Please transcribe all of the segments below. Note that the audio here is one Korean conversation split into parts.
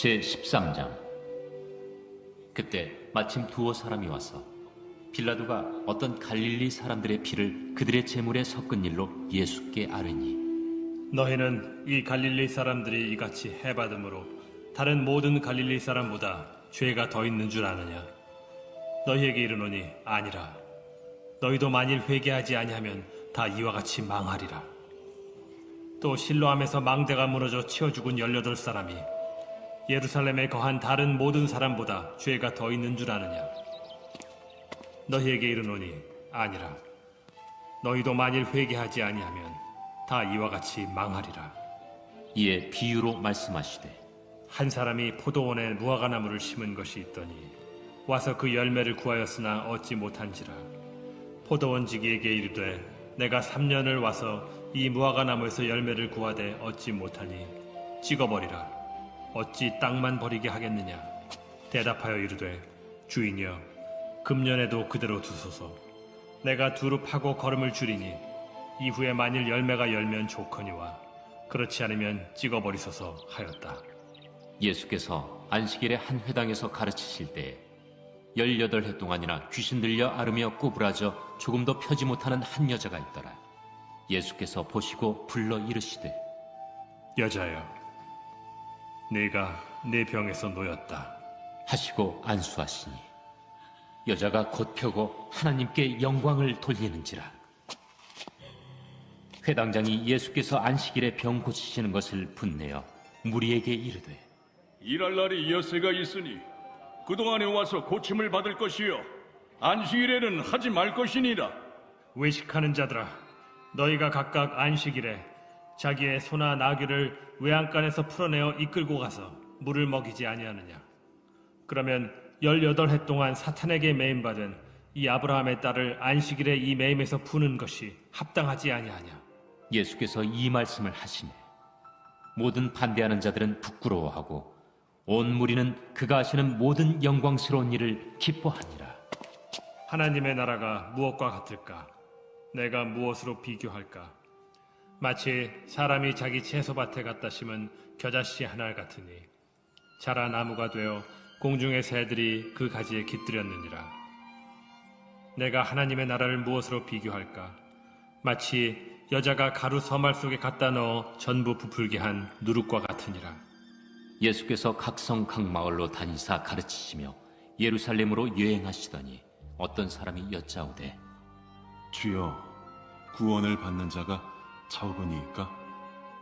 제13장. 그때 마침 두어 사람이 와서 빌라도가 어떤 갈릴리 사람들의 피를 그들의 제물에 섞은 일로 예수께 아뢰니, 너희는 이 갈릴리 사람들이 이같이 해받음으로 다른 모든 갈릴리 사람보다 죄가 더 있는 줄 아느냐? 너희에게 이르노니 아니라. 너희도 만일 회개하지 아니하면 다 이와 같이 망하리라. 또 실로암에서 망대가 무너져 치어 죽은 18사람이 예루살렘에 거한 다른 모든 사람보다 죄가 더 있는 줄 아느냐? 너희에게 이르노니 아니라. 너희도 만일 회개하지 아니하면 다 이와 같이 망하리라. 이에 비유로 말씀하시되, 한 사람이 포도원에 무화과나무를 심은 것이 있더니 와서 그 열매를 구하였으나 얻지 못한지라. 포도원지기에게 이르되 내가 3년을 와서 이 무화과나무에서 열매를 구하되 얻지 못하니 찍어버리라. 어찌 땅만 버리게 하겠느냐? 대답하여 이르되 주인이여, 금년에도 그대로 두소서. 내가 두루 파고 거름을 줄이니 이후에 만일 열매가 열면 좋거니와 그렇지 않으면 찍어버리소서 하였다. 예수께서 안식일에 한 회당에서 가르치실 때에 18해 동안이나 귀신 들려 앓으며 구부라져 조금도 펴지 못하는 한 여자가 있더라. 예수께서 보시고 불러 이르시되, 여자여, 네가 내 병에서 놓였다 하시고 안수하시니 여자가 곧 펴고 하나님께 영광을 돌리는지라. 회당장이 예수께서 안식일에 병 고치시는 것을 분내어 무리에게 이르되, 일할 날이 엿새가 있으니 그동안에 와서 고침을 받을 것이요 안식일에는 하지 말 것이니라. 외식하는 자들아, 너희가 각각 안식일에 자기의 소나 나귀를 외양간에서 풀어내어 이끌고 가서 물을 먹이지 아니하느냐? 그러면 18해 동안 사탄에게 매임받은 이 아브라함의 딸을 안식일에 이 매임에서 푸는 것이 합당하지 아니하냐? 예수께서 이 말씀을 하시네. 모든 반대하는 자들은 부끄러워하고 온 무리는 그가 하시는 모든 영광스러운 일을 기뻐하니라. 하나님의 나라가 무엇과 같을까? 내가 무엇으로 비교할까? 마치 사람이 자기 채소밭에 갖다 심은 겨자씨 하나 같으니 자라 나무가 되어 공중의 새들이 그 가지에 깃들였느니라. 내가 하나님의 나라를 무엇으로 비교할까? 마치 여자가 가루 서말 속에 갖다 넣어 전부 부풀게 한 누룩과 같으니라. 예수께서 각성 각 마을로 다니사 가르치시며 예루살렘으로 여행하시더니 어떤 사람이 여짜오되, 주여, 구원을 받는 자가 적으니까?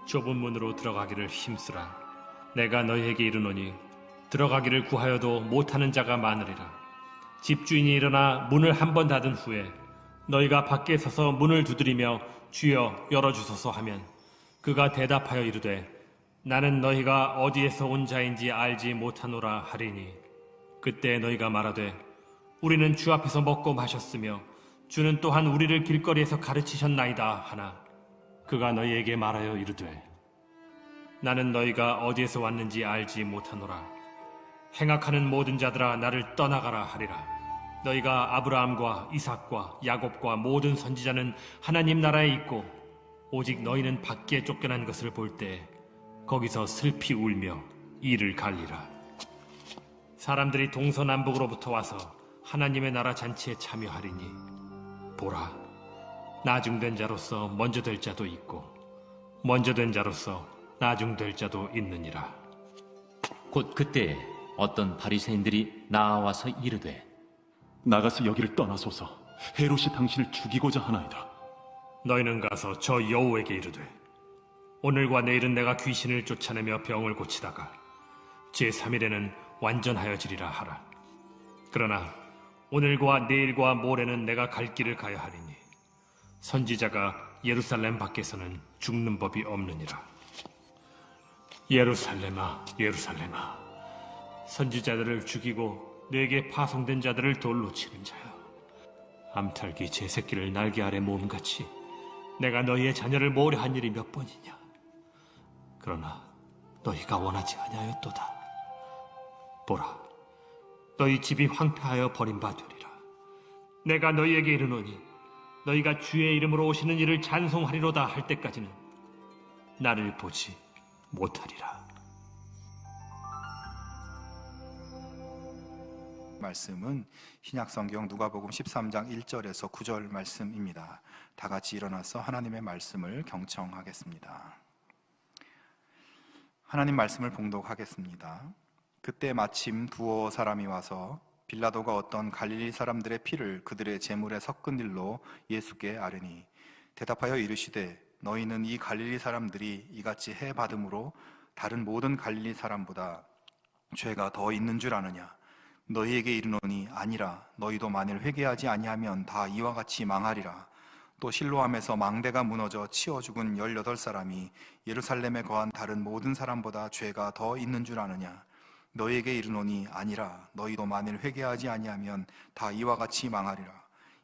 좁은 문으로 들어가기를 힘쓰라. 내가 너희에게 이르노니 들어가기를 구하여도 못하는 자가 많으리라. 집주인이 일어나 문을 한 번 닫은 후에 너희가 밖에 서서 문을 두드리며 주여 열어주소서 하면 그가 대답하여 이르되 나는 너희가 어디에서 온 자인지 알지 못하노라 하리니, 그때 너희가 말하되 우리는 주 앞에서 먹고 마셨으며 주는 또한 우리를 길거리에서 가르치셨나이다 하나, 그가 너희에게 말하여 이르되 나는 너희가 어디에서 왔는지 알지 못하노라. 행악하는 모든 자들아 나를 떠나가라 하리라. 너희가 아브라함과 이삭과 야곱과 모든 선지자는 하나님 나라에 있고 오직 너희는 밖에 쫓겨난 것을 볼 때 거기서 슬피 울며 이를 갈리라. 사람들이 동서남북으로부터 와서 하나님의 나라 잔치에 참여하리니 보라, 나중된 자로서 먼저 될 자도 있고 먼저 된 자로서 나중될 자도 있느니라. 곧 그때에 어떤 바리새인들이 나와서 이르되, 나가서 여기를 떠나소서. 헤롯이 당신을 죽이고자 하나이다. 너희는 가서 저 여우에게 이르되 오늘과 내일은 내가 귀신을 쫓아내며 병을 고치다가 제3일에는 완전하여지리라 하라. 그러나 오늘과 내일과 모레는 내가 갈 길을 가야 하리니 선지자가 예루살렘 밖에서는 죽는 법이 없느니라. 예루살렘아, 예루살렘아, 선지자들을 죽이고 내게 파송된 자들을 돌로 치는 자여, 암탉이 제 새끼를 날개 아래 모음같이 내가 너희의 자녀를 모으려 한 일이 몇 번이냐? 그러나 너희가 원하지 아니하였도다. 보라, 너희 집이 황폐하여 버림받으리라. 내가 너희에게 이르노니 너희가 주의 이름으로 오시는 이를 찬송하리로다 할 때까지는 나를 보지 못하리라. 말씀은 신약성경 누가복음 13장 1절에서 9절 말씀입니다. 다 같이 일어나서 하나님의 말씀을 경청하겠습니다. 하나님 말씀을 봉독하겠습니다. 그때 마침 두어 사람이 와서 빌라도가 어떤 갈릴리 사람들의 피를 그들의 제물에 섞은 일로 예수께 아뢰니 대답하여 이르시되 너희는 이 갈릴리 사람들이 이같이 해 받음으로 다른 모든 갈릴리 사람보다 죄가 더 있는 줄 아느냐? 너희에게 이르노니 아니라 너희도 만일 회개하지 아니하면 다 이와 같이 망하리라. 또 실로암에서 망대가 무너져 치어 죽은 18사람이 예루살렘에 거한 다른 모든 사람보다 죄가 더 있는 줄 아느냐? 너희에게 이르노니 아니라 너희도 만일 회개하지 아니하면 다 이와 같이 망하리라.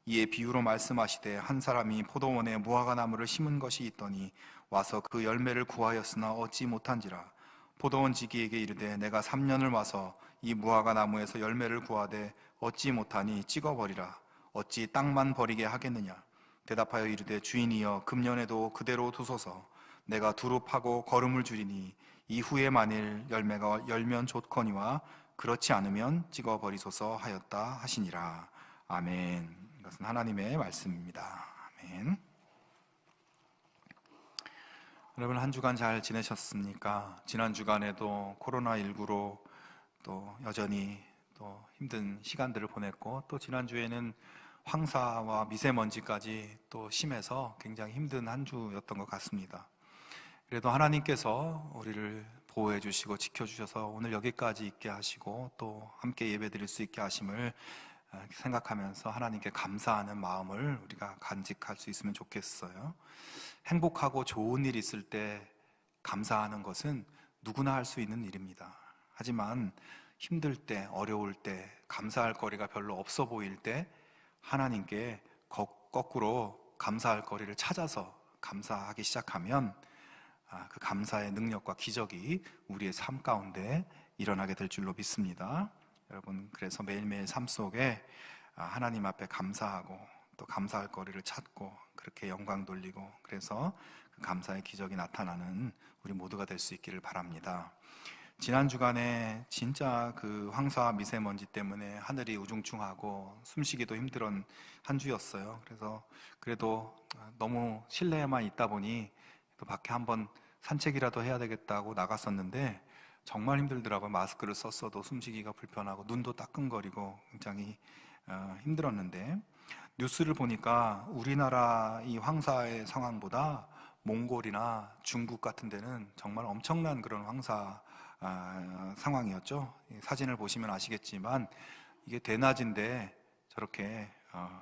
이에 비유로 말씀하시되 한 사람이 포도원에 무화과나무를 심은 것이 있더니 와서 그 열매를 구하였으나 얻지 못한지라. 포도원 지기에게 이르되 내가 3년을 와서 이 무화과나무에서 열매를 구하되 얻지 못하니 찍어버리라. 어찌 땅만 버리게 하겠느냐? 대답하여 이르되 주인이여 금년에도 그대로 두소서. 내가 두루 파고 거름을 줄이니 이후에 만일 열매가 열면 좋거니와 그렇지 않으면 찍어버리소서 하였다 하시니라. 아멘. 이것은 하나님의 말씀입니다. 아멘. 여러분 한 주간 잘 지내셨습니까? 지난 주간에도 코로나19로 또 여전히 또 힘든 시간들을 보냈고 또 지난주에는 황사와 미세먼지까지 또 심해서 굉장히 힘든 한 주였던 것 같습니다. 그래도 하나님께서 우리를 보호해 주시고 지켜주셔서 오늘 여기까지 있게 하시고 또 함께 예배드릴 수 있게 하심을 생각하면서 하나님께 감사하는 마음을 우리가 간직할 수 있으면 좋겠어요. 행복하고 좋은 일 있을 때 감사하는 것은 누구나 할 수 있는 일입니다. 하지만 힘들 때, 어려울 때, 감사할 거리가 별로 없어 보일 때 하나님께 거꾸로 감사할 거리를 찾아서 감사하기 시작하면 그 감사의 능력과 기적이 우리의 삶 가운데 일어나게 될 줄로 믿습니다. 여러분 그래서 매일매일 삶 속에 하나님 앞에 감사하고 또 감사할 거리를 찾고 그렇게 영광 돌리고 그래서 그 감사의 기적이 나타나는 우리 모두가 될 수 있기를 바랍니다. 지난 주간에 진짜 그 황사와 미세먼지 때문에 하늘이 우중충하고 숨쉬기도 힘들었던 한 주였어요. 그래서 그래도 너무 실내에만 있다 보니 또 밖에 한번 산책이라도 해야 되겠다고 나갔었는데 정말 힘들더라고요. 마스크를 썼어도 숨쉬기가 불편하고 눈도 따끔거리고 굉장히 힘들었는데 뉴스를 보니까 우리나라 이 황사의 상황보다 몽골이나 중국 같은 데는 정말 엄청난 그런 황사 상황이었죠. 사진을 보시면 아시겠지만 이게 대낮인데 저렇게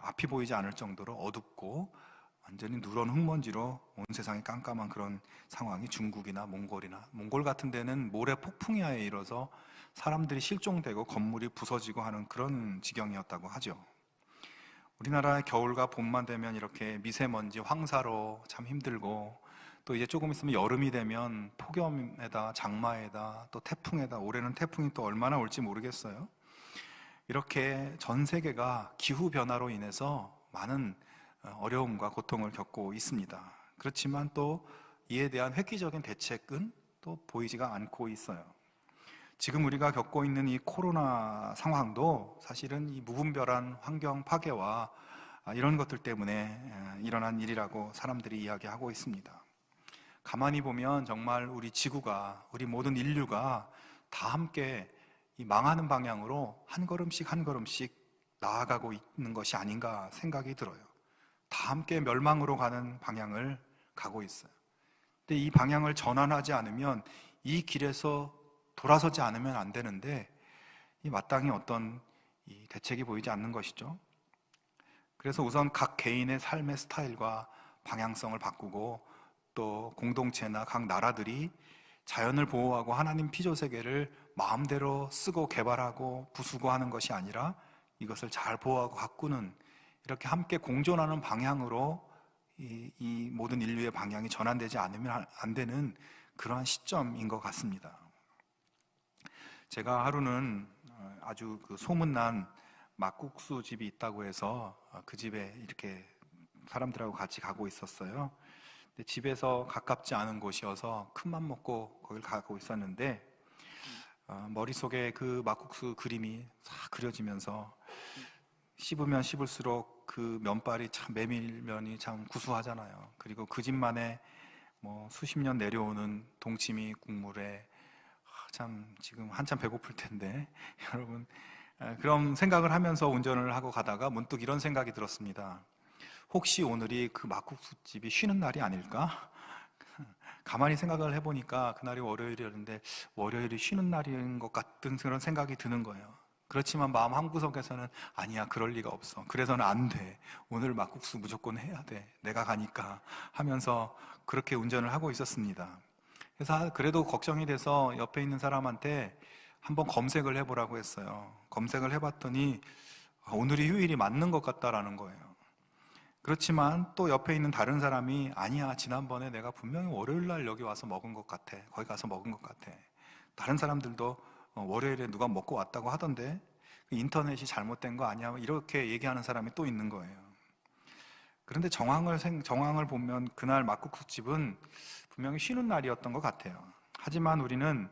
앞이 보이지 않을 정도로 어둡고 완전히 누런 흙먼지로 온 세상이 깜깜한 그런 상황이 중국이나 몽골 같은 데는 모래 폭풍야에 이뤄서 사람들이 실종되고 건물이 부서지고 하는 그런 지경이었다고 하죠. 우리나라의 겨울과 봄만 되면 이렇게 미세먼지, 황사로 참 힘들고 또 이제 조금 있으면 여름이 되면 폭염에다 장마에다 또 태풍에다 올해는 태풍이 또 얼마나 올지 모르겠어요. 이렇게 전 세계가 기후변화로 인해서 많은 어려움과 고통을 겪고 있습니다. 그렇지만 또 이에 대한 획기적인 대책은 또 보이지가 않고 있어요. 지금 우리가 겪고 있는 이 코로나 상황도 사실은 이 무분별한 환경 파괴와 이런 것들 때문에 일어난 일이라고 사람들이 이야기하고 있습니다. 가만히 보면 정말 우리 지구가, 우리 모든 인류가 다 함께 이 망하는 방향으로 한 걸음씩 한 걸음씩 나아가고 있는 것이 아닌가 생각이 들어요. 다 함께 멸망으로 가는 방향을 가고 있어요. 근데 이 방향을 전환하지 않으면 이 길에서 돌아서지 않으면 안 되는데 이 마땅히 어떤 이 대책이 보이지 않는 것이죠. 그래서 우선 각 개인의 삶의 스타일과 방향성을 바꾸고 또 공동체나 각 나라들이 자연을 보호하고 하나님 피조세계를 마음대로 쓰고 개발하고 부수고 하는 것이 아니라 이것을 잘 보호하고 가꾸는 이렇게 함께 공존하는 방향으로 이 모든 인류의 방향이 전환되지 않으면 안 되는 그러한 시점인 것 같습니다. 제가 하루는 아주 그 소문난 막국수 집이 있다고 해서 그 집에 이렇게 사람들하고 같이 가고 있었어요. 근데 집에서 가깝지 않은 곳이어서 큰맘 먹고 거길 가고 있었는데 머릿속에 그 막국수 그림이 싹 그려지면서 씹으면 씹을수록 그 면발이 참 메밀면이 참 구수하잖아요. 그리고 그 집만의 뭐 수십 년 내려오는 동치미 국물에 참 지금 한참 배고플 텐데 여러분 그런 생각을 하면서 운전을 하고 가다가 문득 이런 생각이 들었습니다. 혹시 오늘이 그 막국수집이 쉬는 날이 아닐까? 가만히 생각을 해보니까 그날이 월요일이었는데 월요일이 쉬는 날인 것 같은 그런 생각이 드는 거예요. 그렇지만 마음 한구석에서는 아니야, 그럴 리가 없어. 그래서는 안 돼. 오늘 막국수 무조건 해야 돼. 내가 가니까 하면서 그렇게 운전을 하고 있었습니다. 그래서 그래도 걱정이 돼서 옆에 있는 사람한테 한번 검색을 해보라고 했어요. 검색을 해봤더니 오늘이 휴일이 맞는 것 같다라는 거예요. 그렇지만 또 옆에 있는 다른 사람이 아니야, 지난번에 내가 분명히 월요일 날 여기 와서 먹은 것 같아. 거기 가서 먹은 것 같아. 다른 사람들도 월요일에 누가 먹고 왔다고 하던데 인터넷이 잘못된 거 아니야? 이렇게 얘기하는 사람이 또 있는 거예요. 그런데 정황을 보면 그날 막국수집은 분명히 쉬는 날이었던 것 같아요. 하지만 우리는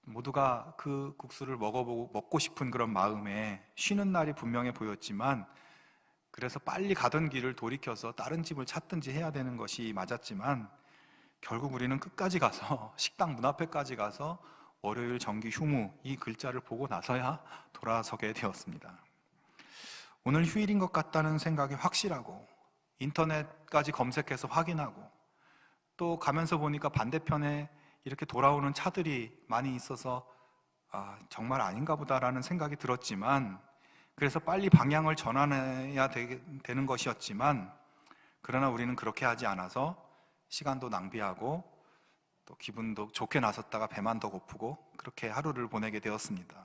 모두가 그 국수를 먹고 싶은 그런 마음에 쉬는 날이 분명해 보였지만, 그래서 빨리 가던 길을 돌이켜서 다른 집을 찾든지 해야 되는 것이 맞았지만, 결국 우리는 끝까지 가서 식당 문 앞에까지 가서 월요일 정기 휴무 이 글자를 보고 나서야 돌아서게 되었습니다. 오늘 휴일인 것 같다는 생각이 확실하고 인터넷까지 검색해서 확인하고 또 가면서 보니까 반대편에 이렇게 돌아오는 차들이 많이 있어서 정말 아닌가 보다라는 생각이 들었지만, 그래서 빨리 방향을 전환해야 되는 것이었지만, 그러나 우리는 그렇게 하지 않아서 시간도 낭비하고 또 기분도 좋게 나섰다가 배만 더 고프고 그렇게 하루를 보내게 되었습니다.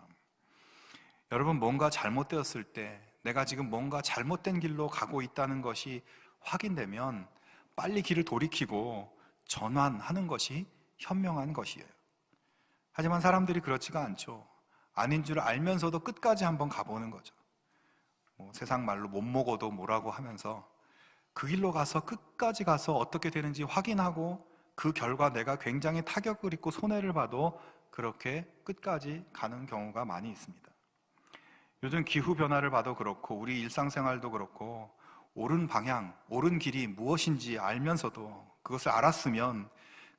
여러분, 뭔가 잘못되었을 때, 내가 지금 뭔가 잘못된 길로 가고 있다는 것이 확인되면 빨리 길을 돌이키고 전환하는 것이 현명한 것이에요. 하지만 사람들이 그렇지가 않죠. 아닌 줄 알면서도 끝까지 한번 가보는 거죠. 세상 말로 못 먹어도 뭐라고 하면서 그 길로 가서 끝까지 가서 어떻게 되는지 확인하고 그 결과 내가 굉장히 타격을 입고 손해를 봐도 그렇게 끝까지 가는 경우가 많이 있습니다. 요즘 기후변화를 봐도 그렇고 우리 일상생활도 그렇고 옳은 방향, 옳은 길이 무엇인지 알면서도 그것을 알았으면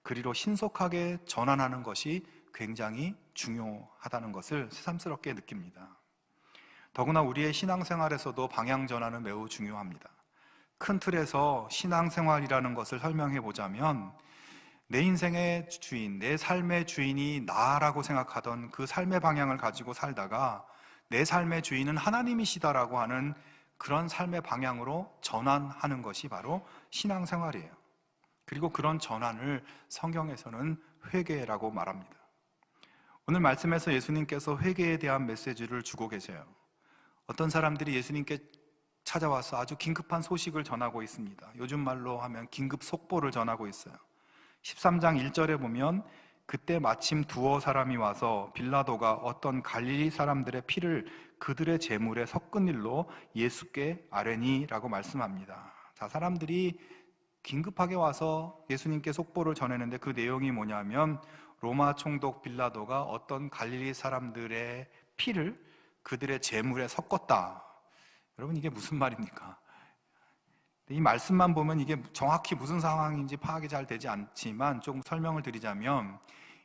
그리로 신속하게 전환하는 것이 굉장히 중요하다는 것을 새삼스럽게 느낍니다. 더구나 우리의 신앙생활에서도 방향 전환은 매우 중요합니다. 큰 틀에서 신앙생활이라는 것을 설명해 보자면, 내 인생의 주인, 내 삶의 주인이 나라고 생각하던 그 삶의 방향을 가지고 살다가 내 삶의 주인은 하나님이시다라고 하는 그런 삶의 방향으로 전환하는 것이 바로 신앙생활이에요. 그리고 그런 전환을 성경에서는 회개라고 말합니다. 오늘 말씀에서 예수님께서 회개에 대한 메시지를 주고 계세요. 어떤 사람들이 예수님께 찾아와서 아주 긴급한 소식을 전하고 있습니다. 요즘 말로 하면 긴급 속보를 전하고 있어요. 13장 1절에 보면 그때 마침 두어 사람이 와서 빌라도가 어떤 갈릴리 사람들의 피를 그들의 제물에 섞은 일로 예수께 아뢰니라고 말씀합니다. 자, 사람들이 긴급하게 와서 예수님께 속보를 전했는데 그 내용이 뭐냐면 로마 총독 빌라도가 어떤 갈릴리 사람들의 피를 그들의 제물에 섞었다. 여러분, 이게 무슨 말입니까? 이 말씀만 보면 이게 정확히 무슨 상황인지 파악이 잘 되지 않지만 조금 설명을 드리자면,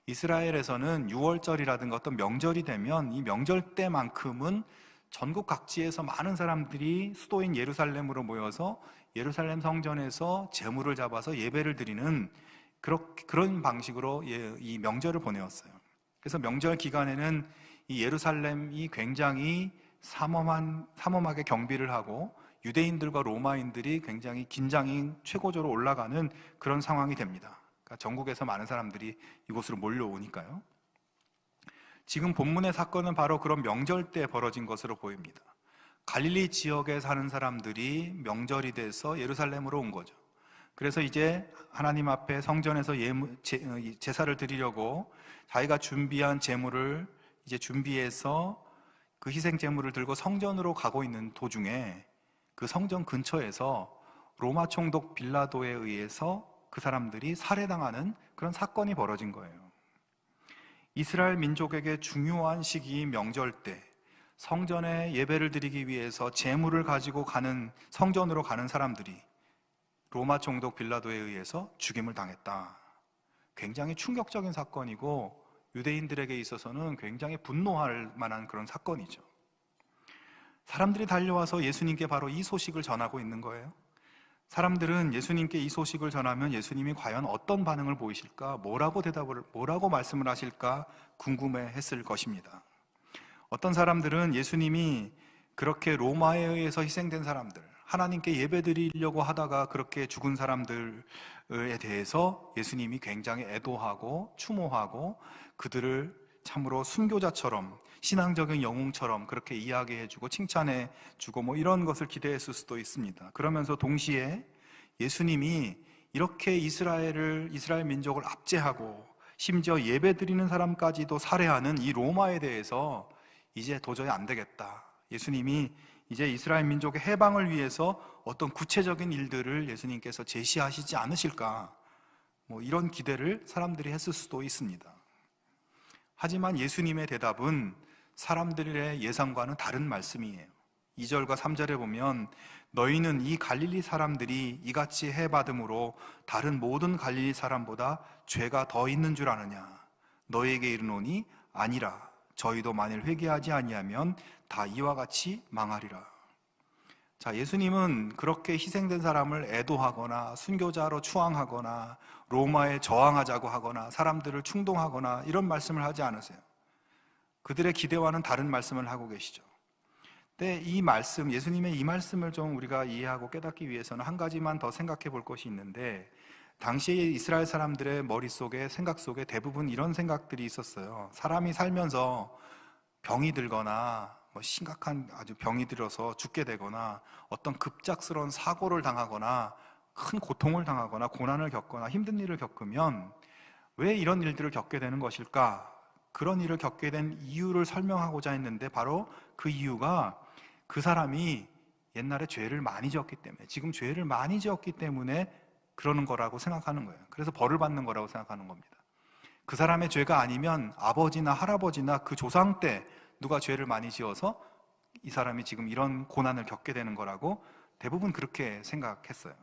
이스라엘에서는 6월절이라든가 어떤 명절이 되면 이 명절 때만큼은 전국 각지에서 많은 사람들이 수도인 예루살렘으로 모여서 예루살렘 성전에서 제물을 잡아서 예배를 드리는 그런 방식으로 이 명절을 보내었어요. 그래서 명절 기간에는 이 예루살렘이 굉장히 삼엄하게 경비를 하고 유대인들과 로마인들이 굉장히 긴장이 최고조로 올라가는 그런 상황이 됩니다. 그러니까 전국에서 많은 사람들이 이곳으로 몰려오니까요. 지금 본문의 사건은 바로 그런 명절 때 벌어진 것으로 보입니다. 갈릴리 지역에 사는 사람들이 명절이 돼서 예루살렘으로 온 거죠. 그래서 이제 하나님 앞에 성전에서 제사를 드리려고 자기가 준비한 제물을 이제 준비해서 그 희생 제물을 들고 성전으로 가고 있는 도중에 그 성전 근처에서 로마 총독 빌라도에 의해서 그 사람들이 살해당하는 그런 사건이 벌어진 거예요. 이스라엘 민족에게 중요한 시기 명절 때 성전에 예배를 드리기 위해서 제물을 가지고 가는 성전으로 가는 사람들이 로마 총독 빌라도에 의해서 죽임을 당했다. 굉장히 충격적인 사건이고 유대인들에게 있어서는 굉장히 분노할 만한 그런 사건이죠. 사람들이 달려와서 예수님께 바로 이 소식을 전하고 있는 거예요. 사람들은 예수님께 이 소식을 전하면 예수님이 과연 어떤 반응을 보이실까, 뭐라고 말씀을 하실까 궁금해했을 것입니다. 어떤 사람들은 예수님이 그렇게 로마에 의해서 희생된 사람들, 하나님께 예배드리려고 하다가 그렇게 죽은 사람들에 대해서 예수님이 굉장히 애도하고 추모하고 그들을 참으로 순교자처럼, 신앙적인 영웅처럼 그렇게 이야기해주고 칭찬해주고 뭐 이런 것을 기대했을 수도 있습니다. 그러면서 동시에 예수님이 이렇게 이스라엘 민족을 압제하고 심지어 예배드리는 사람까지도 살해하는 이 로마에 대해서 이제 도저히 안 되겠다. 예수님이 이제 이스라엘 민족의 해방을 위해서 어떤 구체적인 일들을 예수님께서 제시하시지 않으실까, 뭐 이런 기대를 사람들이 했을 수도 있습니다. 하지만 예수님의 대답은 사람들의 예상과는 다른 말씀이에요. 2절과 3절에 보면 너희는 이 갈릴리 사람들이 이같이 해받음으로 다른 모든 갈릴리 사람보다 죄가 더 있는 줄 아느냐? 너희에게 이르노니 아니라 저희도 만일 회개하지 아니하면 다 이와 같이 망하리라. 자, 예수님은 그렇게 희생된 사람을 애도하거나 순교자로 추앙하거나 로마에 저항하자고 하거나 사람들을 충동하거나 이런 말씀을 하지 않으세요. 그들의 기대와는 다른 말씀을 하고 계시죠. 근데 이 말씀, 예수님의 이 말씀을 좀 우리가 이해하고 깨닫기 위해서는 한 가지만 더 생각해 볼 것이 있는데, 당시에 이스라엘 사람들의 머릿속에, 생각 속에 대부분 이런 생각들이 있었어요. 사람이 살면서 병이 들거나 심각한 아주 병이 들어서 죽게 되거나 어떤 급작스러운 사고를 당하거나 큰 고통을 당하거나 고난을 겪거나 힘든 일을 겪으면 왜 이런 일들을 겪게 되는 것일까? 그런 일을 겪게 된 이유를 설명하고자 했는데, 바로 그 이유가 그 사람이 옛날에 죄를 많이 지었기 때문에, 지금 죄를 많이 지었기 때문에 그러는 거라고 생각하는 거예요. 그래서 벌을 받는 거라고 생각하는 겁니다. 그 사람의 죄가 아니면 아버지나 할아버지나 그 조상 때 누가 죄를 많이 지어서 이 사람이 지금 이런 고난을 겪게 되는 거라고 대부분 그렇게 생각했어요.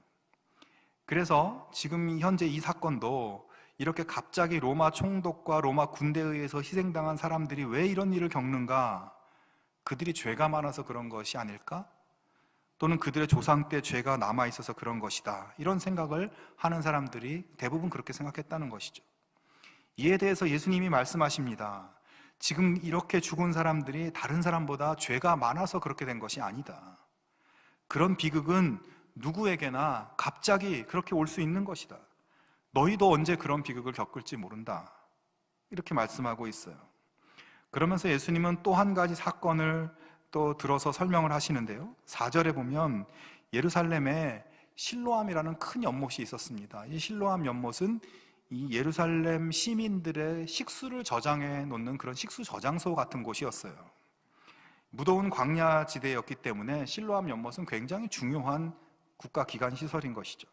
그래서 지금 현재 이 사건도 이렇게 갑자기 로마 총독과 로마 군대에 의해서 희생당한 사람들이 왜 이런 일을 겪는가? 그들이 죄가 많아서 그런 것이 아닐까? 또는 그들의 조상 때 죄가 남아있어서 그런 것이다. 이런 생각을 하는 사람들이 대부분 그렇게 생각했다는 것이죠. 이에 대해서 예수님이 말씀하십니다. 지금 이렇게 죽은 사람들이 다른 사람보다 죄가 많아서 그렇게 된 것이 아니다. 그런 비극은 누구에게나 갑자기 그렇게 올 수 있는 것이다. 너희도 언제 그런 비극을 겪을지 모른다. 이렇게 말씀하고 있어요. 그러면서 예수님은 또 한 가지 사건을 또 들어서 설명을 하시는데요. 4절에 보면 예루살렘에 실로암이라는 큰 연못이 있었습니다. 이 실로암 연못은 이 예루살렘 시민들의 식수를 저장해 놓는 그런 식수 저장소 같은 곳이었어요. 무더운 광야 지대였기 때문에 실로암 연못은 굉장히 중요한 국가기관 시설인 것이죠.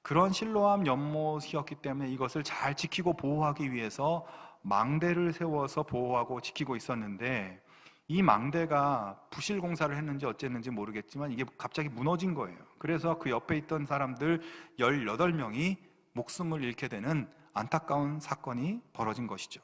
그런 실로암 연못이었기 때문에 이것을 잘 지키고 보호하기 위해서 망대를 세워서 보호하고 지키고 있었는데, 이 망대가 부실 공사를 했는지 어쨌는지 모르겠지만 이게 갑자기 무너진 거예요. 그래서 그 옆에 있던 사람들 18명이 목숨을 잃게 되는 안타까운 사건이 벌어진 것이죠.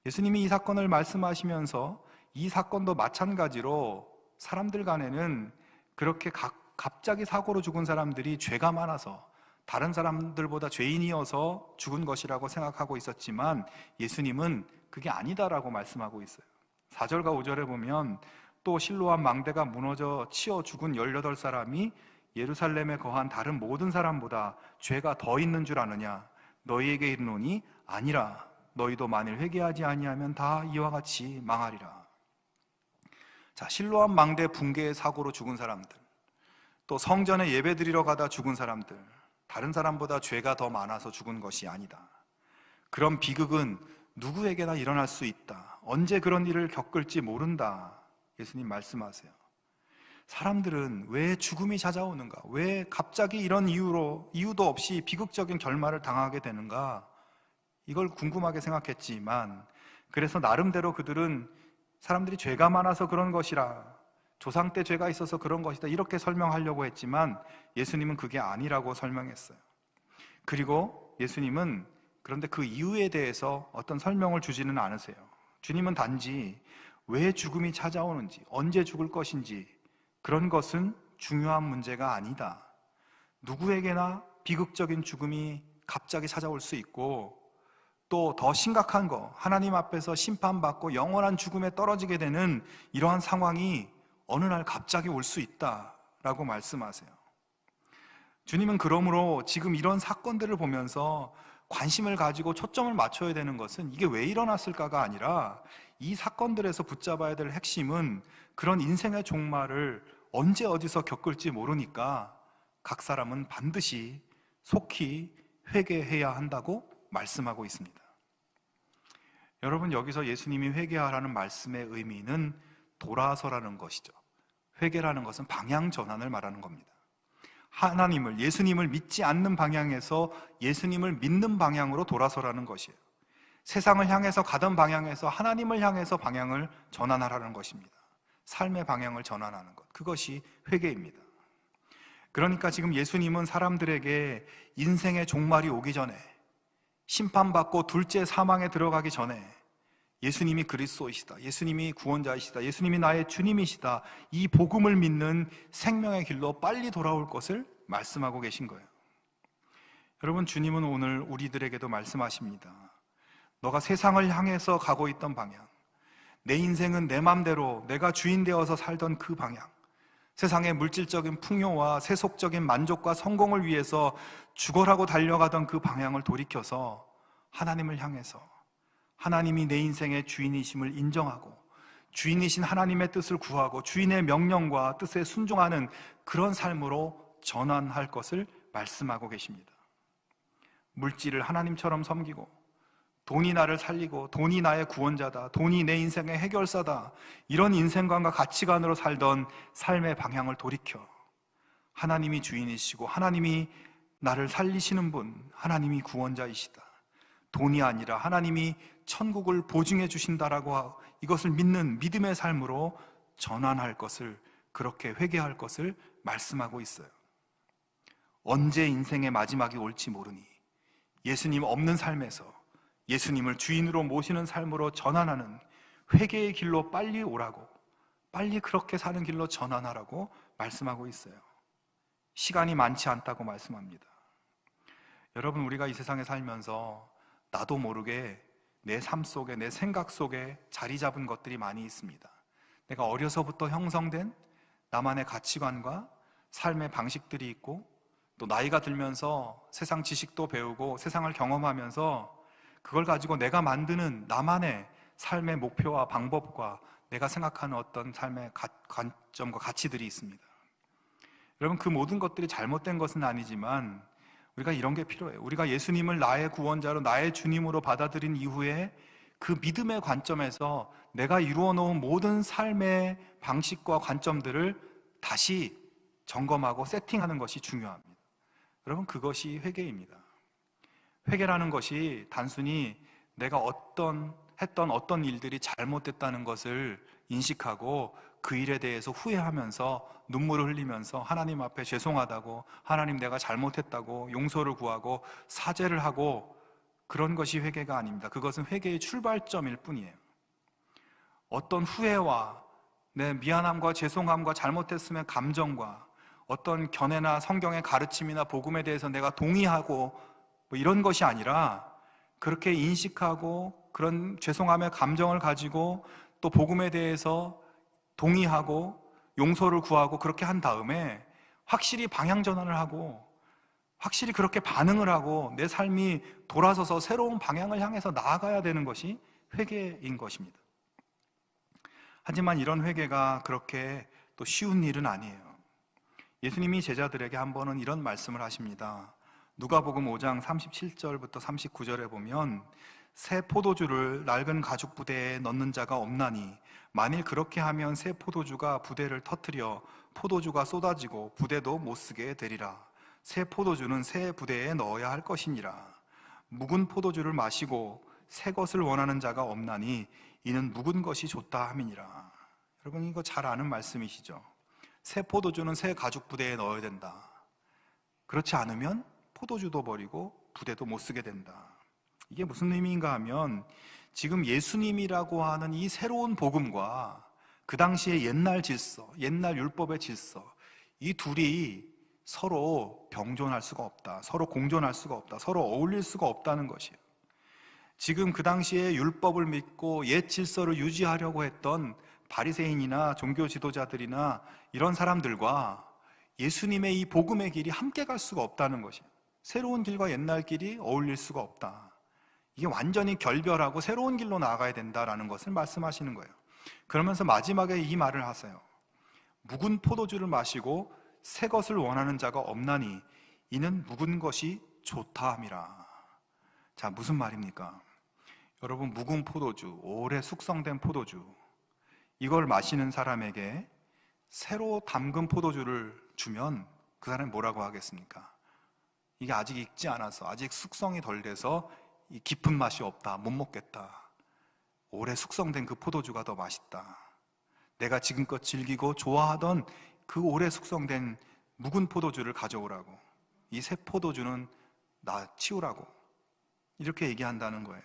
예수님이 이 사건을 말씀하시면서 이 사건도 마찬가지로 사람들 간에는 그렇게 갑자기 사고로 죽은 사람들이 죄가 많아서 다른 사람들보다 죄인이어서 죽은 것이라고 생각하고 있었지만, 예수님은 그게 아니다라고 말씀하고 있어요. 4절과 5절에 보면 또 실로암 망대가 무너져 치어 죽은 18사람이 예루살렘에 거한 다른 모든 사람보다 죄가 더 있는 줄 아느냐? 너희에게 이르노니 아니라 너희도 만일 회개하지 아니하면 다 이와 같이 망하리라. 자, 실로암 망대 붕괴의 사고로 죽은 사람들, 또 성전에 예배드리러 가다 죽은 사람들, 다른 사람보다 죄가 더 많아서 죽은 것이 아니다. 그런 비극은 누구에게나 일어날 수 있다. 언제 그런 일을 겪을지 모른다. 예수님 말씀하세요. 사람들은 왜 죽음이 찾아오는가? 왜 갑자기 이런 이유도 없이 비극적인 결말을 당하게 되는가? 이걸 궁금하게 생각했지만, 그래서 나름대로 그들은 사람들이 죄가 많아서 그런 것이라, 조상 때 죄가 있어서 그런 것이다, 이렇게 설명하려고 했지만 예수님은 그게 아니라고 설명했어요. 그리고 예수님은 그런데 그 이유에 대해서 어떤 설명을 주지는 않으세요. 주님은 단지 왜 죽음이 찾아오는지, 언제 죽을 것인지, 그런 것은 중요한 문제가 아니다. 누구에게나 비극적인 죽음이 갑자기 찾아올 수 있고, 또 더 심각한 거, 하나님 앞에서 심판받고 영원한 죽음에 떨어지게 되는 이러한 상황이 어느 날 갑자기 올 수 있다라고 말씀하세요. 주님은 그러므로 지금 이런 사건들을 보면서 관심을 가지고 초점을 맞춰야 되는 것은 이게 왜 일어났을까가 아니라, 이 사건들에서 붙잡아야 될 핵심은 그런 인생의 종말을 언제 어디서 겪을지 모르니까 각 사람은 반드시 속히 회개해야 한다고 말씀하고 있습니다. 여러분, 여기서 예수님이 회개하라는 말씀의 의미는 돌아서라는 것이죠. 회개라는 것은 방향 전환을 말하는 겁니다. 하나님을, 예수님을 믿지 않는 방향에서 예수님을 믿는 방향으로 돌아서라는 것이에요. 세상을 향해서 가던 방향에서 하나님을 향해서 방향을 전환하라는 것입니다. 삶의 방향을 전환하는 것, 그것이 회개입니다. 그러니까 지금 예수님은 사람들에게 인생의 종말이 오기 전에, 심판받고 둘째 사망에 들어가기 전에 예수님이 그리스도이시다, 예수님이 구원자이시다, 예수님이 나의 주님이시다, 이 복음을 믿는 생명의 길로 빨리 돌아올 것을 말씀하고 계신 거예요. 여러분, 주님은 오늘 우리들에게도 말씀하십니다. 너가 세상을 향해서 가고 있던 방향, 내 인생은 내 맘대로 내가 주인 되어서 살던 그 방향, 세상의 물질적인 풍요와 세속적인 만족과 성공을 위해서 죽어라고 달려가던 그 방향을 돌이켜서 하나님을 향해서 하나님이 내 인생의 주인이심을 인정하고 주인이신 하나님의 뜻을 구하고 주인의 명령과 뜻에 순종하는 그런 삶으로 전환할 것을 말씀하고 계십니다. 물질을 하나님처럼 섬기고, 돈이 나를 살리고, 돈이 나의 구원자다, 돈이 내 인생의 해결사다, 이런 인생관과 가치관으로 살던 삶의 방향을 돌이켜 하나님이 주인이시고 하나님이 나를 살리시는 분, 하나님이 구원자이시다, 돈이 아니라 하나님이 천국을 보증해 주신다라고 이것을 믿는 믿음의 삶으로 전환할 것을, 그렇게 회개할 것을 말씀하고 있어요. 언제 인생의 마지막이 올지 모르니 예수님 없는 삶에서 예수님을 주인으로 모시는 삶으로 전환하는 회개의 길로 빨리 오라고, 빨리 그렇게 사는 길로 전환하라고 말씀하고 있어요. 시간이 많지 않다고 말씀합니다. 여러분, 우리가 이 세상에 살면서 나도 모르게 내 삶 속에, 내 생각 속에 자리 잡은 것들이 많이 있습니다. 내가 어려서부터 형성된 나만의 가치관과 삶의 방식들이 있고, 또 나이가 들면서 세상 지식도 배우고 세상을 경험하면서 그걸 가지고 내가 만드는 나만의 삶의 목표와 방법과 내가 생각하는 어떤 삶의 관점과 가치들이 있습니다. 여러분, 그 모든 것들이 잘못된 것은 아니지만 우리가 이런 게 필요해요. 우리가 예수님을 나의 구원자로, 나의 주님으로 받아들인 이후에 그 믿음의 관점에서 내가 이루어 놓은 모든 삶의 방식과 관점들을 다시 점검하고 세팅하는 것이 중요합니다. 여러분, 그것이 회개입니다. 회개라는 것이 단순히 내가 했던 어떤 일들이 잘못됐다는 것을 인식하고 그 일에 대해서 후회하면서 눈물을 흘리면서 하나님 앞에 죄송하다고, 하나님 내가 잘못했다고 용서를 구하고 사죄를 하고, 그런 것이 회개가 아닙니다. 그것은 회개의 출발점일 뿐이에요. 어떤 후회와 내 미안함과 죄송함과 잘못했음의 감정과 어떤 견해나 성경의 가르침이나 복음에 대해서 내가 동의하고 이런 것이 아니라, 그렇게 인식하고 그런 죄송함의 감정을 가지고 또 복음에 대해서 동의하고 용서를 구하고 그렇게 한 다음에 확실히 방향 전환을 하고 확실히 그렇게 반응을 하고 내 삶이 돌아서서 새로운 방향을 향해서 나아가야 되는 것이 회개인 것입니다. 하지만 이런 회개가 그렇게 또 쉬운 일은 아니에요. 예수님이 제자들에게 한 번은 이런 말씀을 하십니다. 누가복음 5장 37절부터 39절에 보면, 새 포도주를 낡은 가죽 부대에 넣는 자가 없나니 만일 그렇게 하면 새 포도주가 부대를 터뜨려 포도주가 쏟아지고 부대도 못 쓰게 되리라. 새 포도주는 새 부대에 넣어야 할 것이니라. 묵은 포도주를 마시고 새 것을 원하는 자가 없나니 이는 묵은 것이 좋다 함이니라. 여러분, 이거 잘 아는 말씀이시죠? 새 포도주는 새 가죽 부대에 넣어야 된다. 그렇지 않으면 포도주도 버리고 부대도 못 쓰게 된다. 이게 무슨 의미인가 하면 지금 예수님이라고 하는 이 새로운 복음과 그 당시의 옛날 질서, 옛날 율법의 질서, 이 둘이 서로 병존할 수가 없다. 서로 공존할 수가 없다. 서로 어울릴 수가 없다는 것이에요. 지금 그 당시에 율법을 믿고 옛 질서를 유지하려고 했던 바리새인이나 종교 지도자들이나 이런 사람들과 예수님의 이 복음의 길이 함께 갈 수가 없다는 것이에요. 새로운 길과 옛날 길이 어울릴 수가 없다. 이게 완전히 결별하고 새로운 길로 나아가야 된다라는 것을 말씀하시는 거예요. 그러면서 마지막에 이 말을 하세요. 묵은 포도주를 마시고 새 것을 원하는 자가 없나니 이는 묵은 것이 좋다 함이라. 자, 무슨 말입니까? 여러분, 묵은 포도주, 오래 숙성된 포도주, 이걸 마시는 사람에게 새로 담근 포도주를 주면 그 사람이 뭐라고 하겠습니까? 이게 아직 익지 않아서, 아직 숙성이 덜 돼서 이 깊은 맛이 없다, 못 먹겠다. 오래 숙성된 그 포도주가 더 맛있다. 내가 지금껏 즐기고 좋아하던 그 오래 숙성된 묵은 포도주를 가져오라고, 이 새 포도주는 나 치우라고, 이렇게 얘기한다는 거예요.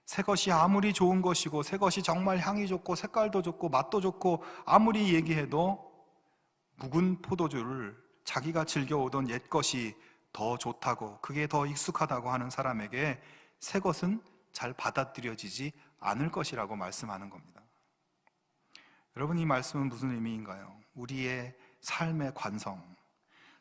새 것이 아무리 좋은 것이고 새 것이 정말 향이 좋고 색깔도 좋고 맛도 좋고 아무리 얘기해도 묵은 포도주를 자기가 즐겨오던 옛 것이 더 좋다고, 그게 더 익숙하다고 하는 사람에게 새 것은 잘 받아들여지지 않을 것이라고 말씀하는 겁니다. 여러분, 이 말씀은 무슨 의미인가요? 우리의 삶의 관성,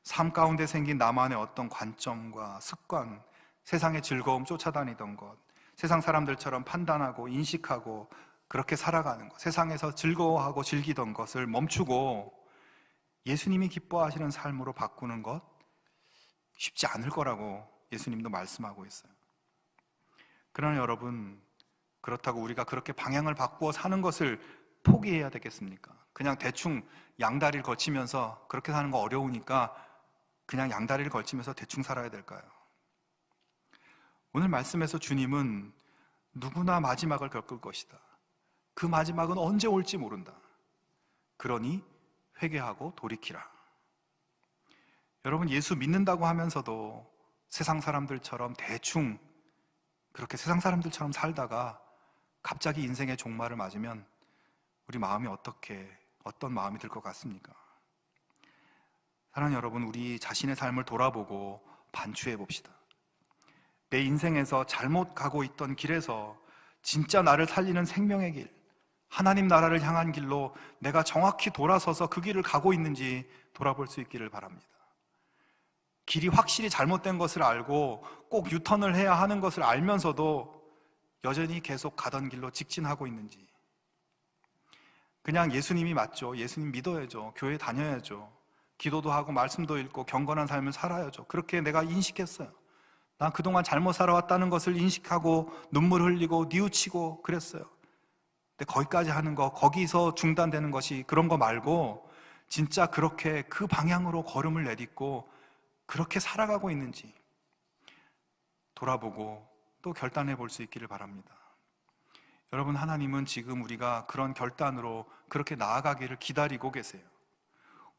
삶 가운데 생긴 나만의 어떤 관점과 습관, 세상의 즐거움 쫓아다니던 것, 세상 사람들처럼 판단하고 인식하고 그렇게 살아가는 것, 세상에서 즐거워하고 즐기던 것을 멈추고 예수님이 기뻐하시는 삶으로 바꾸는 것 쉽지 않을 거라고 예수님도 말씀하고 있어요. 그러나 여러분, 그렇다고 우리가 그렇게 방향을 바꾸어 사는 것을 포기해야 되겠습니까? 그냥 대충 양다리를 걸치면서 그렇게 사는 거 어려우니까 그냥 양다리를 걸치면서 대충 살아야 될까요? 오늘 말씀에서 주님은 누구나 마지막을 겪을 것이다. 그 마지막은 언제 올지 모른다. 그러니 회개하고 돌이키라. 여러분, 예수 믿는다고 하면서도 세상 사람들처럼 대충 그렇게 세상 사람들처럼 살다가 갑자기 인생의 종말을 맞으면 우리 마음이 어떤 마음이 들 것 같습니까? 사랑하는 여러분, 우리 자신의 삶을 돌아보고 반추해 봅시다. 내 인생에서 잘못 가고 있던 길에서 진짜 나를 살리는 생명의 길, 하나님 나라를 향한 길로 내가 정확히 돌아서서 그 길을 가고 있는지 돌아볼 수 있기를 바랍니다. 길이 확실히 잘못된 것을 알고 꼭 유턴을 해야 하는 것을 알면서도 여전히 계속 가던 길로 직진하고 있는지, 그냥 예수님이 맞죠, 예수님 믿어야죠, 교회 다녀야죠, 기도도 하고 말씀도 읽고 경건한 삶을 살아야죠, 그렇게 내가 인식했어요. 난 그동안 잘못 살아왔다는 것을 인식하고 눈물 흘리고 뉘우치고 그랬어요. 근데 거기까지 하는 거, 거기서 중단되는 것이 그런 거 말고 진짜 그렇게 그 방향으로 걸음을 내딛고 그렇게 살아가고 있는지 돌아보고 또 결단해 볼 수 있기를 바랍니다. 여러분, 하나님은 지금 우리가 그런 결단으로 그렇게 나아가기를 기다리고 계세요.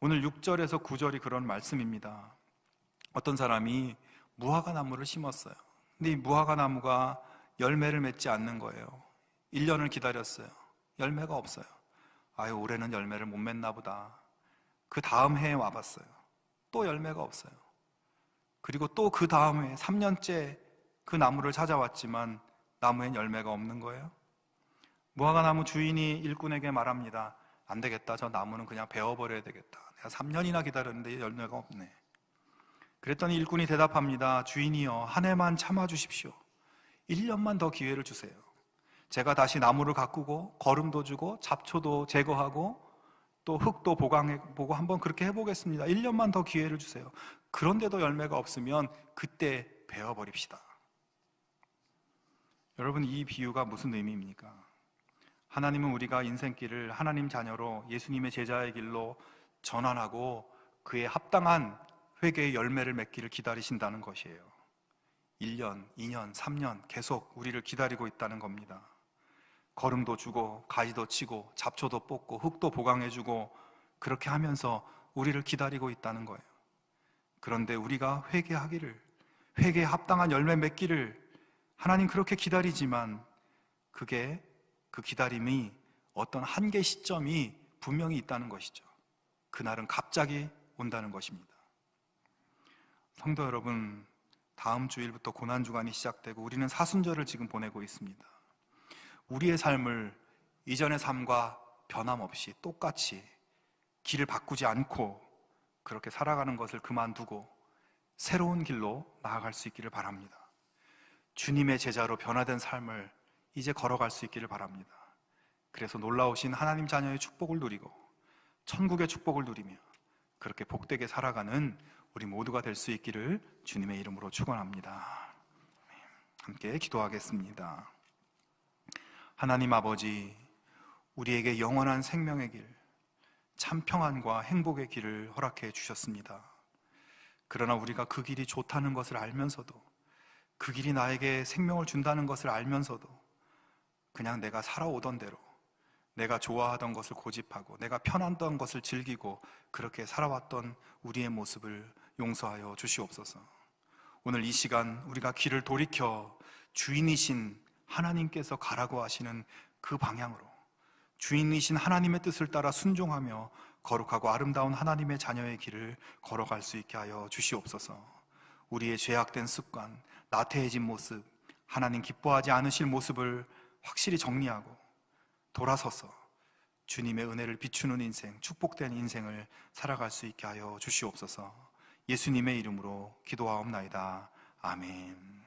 오늘 6절에서 9절이 그런 말씀입니다. 어떤 사람이 무화과 나무를 심었어요. 근데 이 무화과 나무가 열매를 맺지 않는 거예요. 1년을 기다렸어요. 열매가 없어요. 아유, 올해는 열매를 못 맺나 보다. 그 다음 해에 와봤어요. 또 열매가 없어요. 그리고 또 그 다음 해 3년째 그 나무를 찾아왔지만 나무엔 열매가 없는 거예요. 무화과 나무 주인이 일꾼에게 말합니다. 안 되겠다, 저 나무는 그냥 베어버려야 되겠다. 내가 3년이나 기다렸는데 열매가 없네. 그랬더니 일꾼이 대답합니다. 주인이여, 한 해만 참아주십시오. 1년만 더 기회를 주세요. 제가 다시 나무를 가꾸고 거름도 주고 잡초도 제거하고 또 흙도 보강해보고 한번 그렇게 해보겠습니다. 1년만 더 기회를 주세요. 그런데도 열매가 없으면 그때 베어버립시다. 여러분, 이 비유가 무슨 의미입니까? 하나님은 우리가 인생길을 하나님 자녀로 예수님의 제자의 길로 전환하고 그에 합당한 회개의 열매를 맺기를 기다리신다는 것이에요. 1년, 2년, 3년 계속 우리를 기다리고 있다는 겁니다. 거름도 주고 가지도 치고 잡초도 뽑고 흙도 보강해주고 그렇게 하면서 우리를 기다리고 있다는 거예요. 그런데 우리가 회개에 합당한 열매 맺기를 하나님 그렇게 기다리지만 그 기다림이 어떤 한계 시점이 분명히 있다는 것이죠. 그날은 갑자기 온다는 것입니다. 성도 여러분, 다음 주일부터 고난주간이 시작되고 우리는 사순절을 지금 보내고 있습니다. 우리의 삶을 이전의 삶과 변함없이 똑같이 길을 바꾸지 않고 그렇게 살아가는 것을 그만두고 새로운 길로 나아갈 수 있기를 바랍니다. 주님의 제자로 변화된 삶을 이제 걸어갈 수 있기를 바랍니다. 그래서 놀라우신 하나님 자녀의 축복을 누리고 천국의 축복을 누리며 그렇게 복되게 살아가는 우리 모두가 될 수 있기를 주님의 이름으로 축원합니다. 함께 기도하겠습니다. 하나님 아버지, 우리에게 영원한 생명의 길, 참 평안과 행복의 길을 허락해 주셨습니다. 그러나 우리가 그 길이 좋다는 것을 알면서도, 그 길이 나에게 생명을 준다는 것을 알면서도 그냥 내가 살아오던 대로 내가 좋아하던 것을 고집하고 내가 편했던 것을 즐기고 그렇게 살아왔던 우리의 모습을 용서하여 주시옵소서. 오늘 이 시간 우리가 길을 돌이켜 주인이신 하나님께서 가라고 하시는 그 방향으로, 주인이신 하나님의 뜻을 따라 순종하며 거룩하고 아름다운 하나님의 자녀의 길을 걸어갈 수 있게 하여 주시옵소서. 우리의 죄악된 습관, 나태해진 모습, 하나님 기뻐하지 않으실 모습을 확실히 정리하고 돌아서서 주님의 은혜를 비추는 인생, 축복된 인생을 살아갈 수 있게 하여 주시옵소서. 예수님의 이름으로 기도하옵나이다. 아멘.